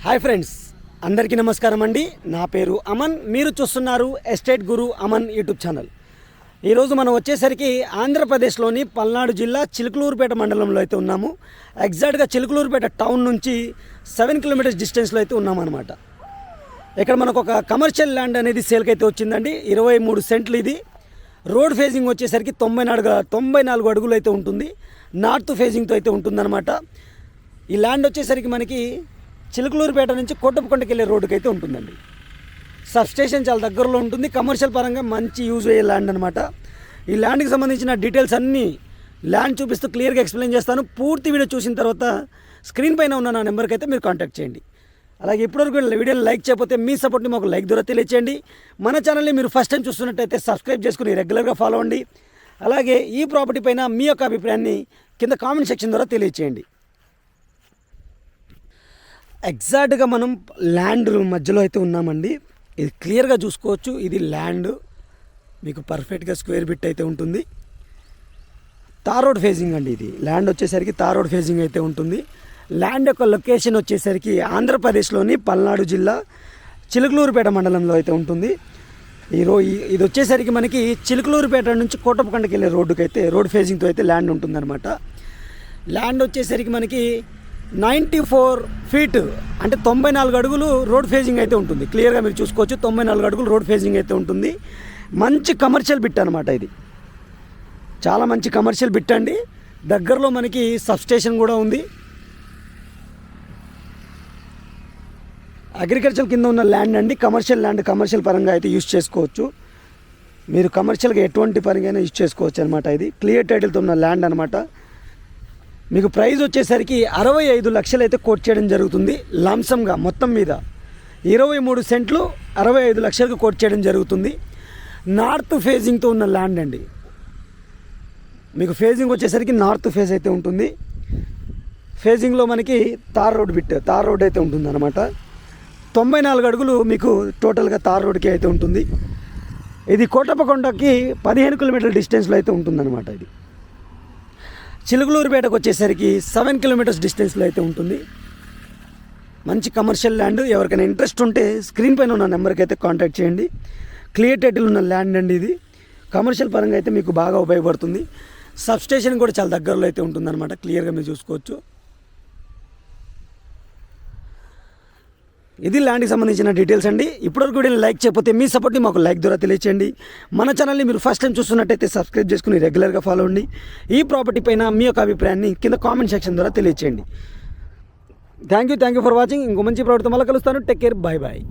Hi friends, అందరికీ నమస్కారం అండి. నా పేరు అమన్. మీరు చూస్తున్నారు ఎస్టేట్ గురు అమన్ యూట్యూబ్ ఛానల్. ఈరోజు మనం వచ్చేసరికి ఆంధ్రప్రదేశ్లోని పల్నాడు జిల్లా చిలుకలూరుపేట మండలంలో అయితే ఉన్నాము. ఎగ్జాక్ట్గా చిలుకలూరుపేట టౌన్ నుంచి 7 కిలోమీటర్స్ డిస్టెన్స్లో అయితే ఉన్నామన్నమాట. ఇక్కడ మనకు ఒక కమర్షియల్ ల్యాండ్ అనేది సేల్కి అయితే వచ్చిందండి. 23 సెంట్లు. ఇది రోడ్ ఫేజింగ్ వచ్చేసరికి 94 అడుగులు అయితే ఉంటుంది. నార్త్ ఫేజింగ్తో అయితే ఉంటుందన్నమాట. ఈ ల్యాండ్ వచ్చేసరికి మనకి చిలుకలూరుపేట నుంచి కోటప్పకొండకి వెళ్ళే రోడ్డుకి అయితే ఉంటుందండి. సబ్స్టేషన్ చాలా దగ్గరలో ఉంటుంది. కమర్షియల్ పరంగా మంచి యూజ్ అయ్యే ల్యాండ్ అనమాట. ఈ ల్యాండ్కి సంబంధించిన డీటెయిల్స్ అన్నీ ల్యాండ్ చూపిస్తూ క్లియర్గా ఎక్స్ప్లెయిన్ చేస్తాను. పూర్తి వీడియో చూసిన తర్వాత స్క్రీన్ పైన ఉన్న నా నెంబర్కి అయితే మీరు కాంటాక్ట్ చేయండి. అలాగే ఇప్పటివరకు వీడియోని లైక్ చేయకపోతే మీ సపోర్ట్ని మాకు లైక్ ద్వారా తెలియచేయండి. మన ఛానల్ని మీరు ఫస్ట్ టైం చూస్తున్నట్టయితే సబ్స్క్రైబ్ చేసుకుని రెగ్యులర్గా ఫాలో అవ్వండి. అలాగే ఈ ప్రాపర్టీ పైన మీ యొక్క అభిప్రాయాన్ని కింద కామెంట్ సెక్షన్ ద్వారా తెలియచేయండి. ఎగ్జాక్ట్గా మనం ల్యాండ్ మధ్యలో అయితే ఉన్నామండి. ఇది క్లియర్గా చూసుకోవచ్చు. ఇది ల్యాండ్ మీకు పర్ఫెక్ట్గా స్క్వేర్ బిట్ అయితే ఉంటుంది. తార్ రోడ్ ఫేజింగ్ అండి. ఇది ల్యాండ్ వచ్చేసరికి తార్ రోడ్ ఫేజింగ్ అయితే ఉంటుంది. ల్యాండ్ యొక్క లొకేషన్ వచ్చేసరికి ఆంధ్రప్రదేశ్లోని పల్నాడు జిల్లా చిలుకలూరుపేట మండలంలో అయితే ఉంటుంది. ఇది వచ్చేసరికి మనకి చిలుకలూరుపేట నుంచి కోటప్పకొండకి వెళ్ళే రోడ్ ఫేజింగ్తో అయితే ల్యాండ్ ఉంటుందన్నమాట. ల్యాండ్ వచ్చేసరికి మనకి 94 ఫీట్ అంటే 94 అడుగులు రోడ్ ఫేజింగ్ అయితే ఉంటుంది. క్లియర్గా మీరు చూసుకోవచ్చు. 94 అడుగులు రోడ్ ఫేజింగ్ అయితే ఉంటుంది. మంచి కమర్షియల్ బిట్ అనమాట. ఇది చాలా మంచి కమర్షియల్ బిట్ అండి. దగ్గరలో మనకి సబ్స్టేషన్ కూడా ఉంది. అగ్రికల్చర్ కింద ఉన్న ల్యాండ్ అండి. కమర్షియల్ ల్యాండ్, కమర్షియల్ పరంగా అయితే యూజ్ చేసుకోవచ్చు. మీరు కమర్షియల్గా ఎటువంటి పరంగా యూజ్ చేసుకోవచ్చు అనమాట. ఇది క్లియర్ టైటిల్తో ఉన్న ల్యాండ్ అనమాట. మీకు ప్రైస్ వచ్చేసరికి 65 లక్షలు అయితే కోట్ చేయడం జరుగుతుంది. లంసంగా మొత్తం మీద 23 సెంట్లు 65 లక్షలకు కోట్ చేయడం జరుగుతుంది. నార్త్ ఫేజింగ్తో ఉన్న ల్యాండ్ అండి. మీకు ఫేజింగ్ వచ్చేసరికి నార్త్ ఫేజ్ అయితే ఉంటుంది. ఫేజింగ్లో మనకి తార్ రోడ్ అయితే ఉంటుంది అనమాట. 94 అడుగులు మీకు టోటల్గా తార్ రోడ్కి అయితే ఉంటుంది. ఇది కోటప్పకొండకి 15 కిలోమీటర్ల డిస్టెన్స్లో అయితే ఉంటుందన్నమాట. ఇది చిలుకలూరుపేటకు వచ్చేసరికి 7 కిలోమీటర్స్ డిస్టెన్స్లో అయితే ఉంటుంది. మంచి కమర్షియల్ ల్యాండ్. ఎవరికైనా ఇంట్రెస్ట్ ఉంటే స్క్రీన్ పైన ఉన్న నెంబర్కి అయితే కాంటాక్ట్ చేయండి. క్లియర్ టైటిల్ ఉన్న ల్యాండ్ అండి. ఇది కమర్షియల్ పరంగా అయితే మీకు బాగా ఉపయోగపడుతుంది. సబ్స్టేషన్ కూడా చాలా దగ్గరలో అయితే ఉంటుందన్నమాట. క్లియర్గా మీరు చూసుకోవచ్చు. ఇది ల్యాండ్కి సంబంధించిన డీటెయిల్స్ అండి. ఇప్పటివరకు వీడియోని లైక్ చేయకపోతే మీ సపోర్ట్ని మాకు లైక్ ద్వారా తెలియచేయండి. మన ఛానల్ని మీరు ఫస్ట్ టైం చూస్తున్నట్టయితే సబ్స్క్రైబ్ చేసుకుని రెగ్యులర్గా ఫాలో అవ్వండి. ఈ ప్రాపర్టీ పైన మీ యొక్క అభిప్రాయాన్ని కింద కామెంట్ సెక్షన్ ద్వారా తెలియచేయండి. Thank you for watching. ఇంకో మంచి ప్రాపర్టీతో మళ్ళీ కలుస్తాను. Take care. బాయ్.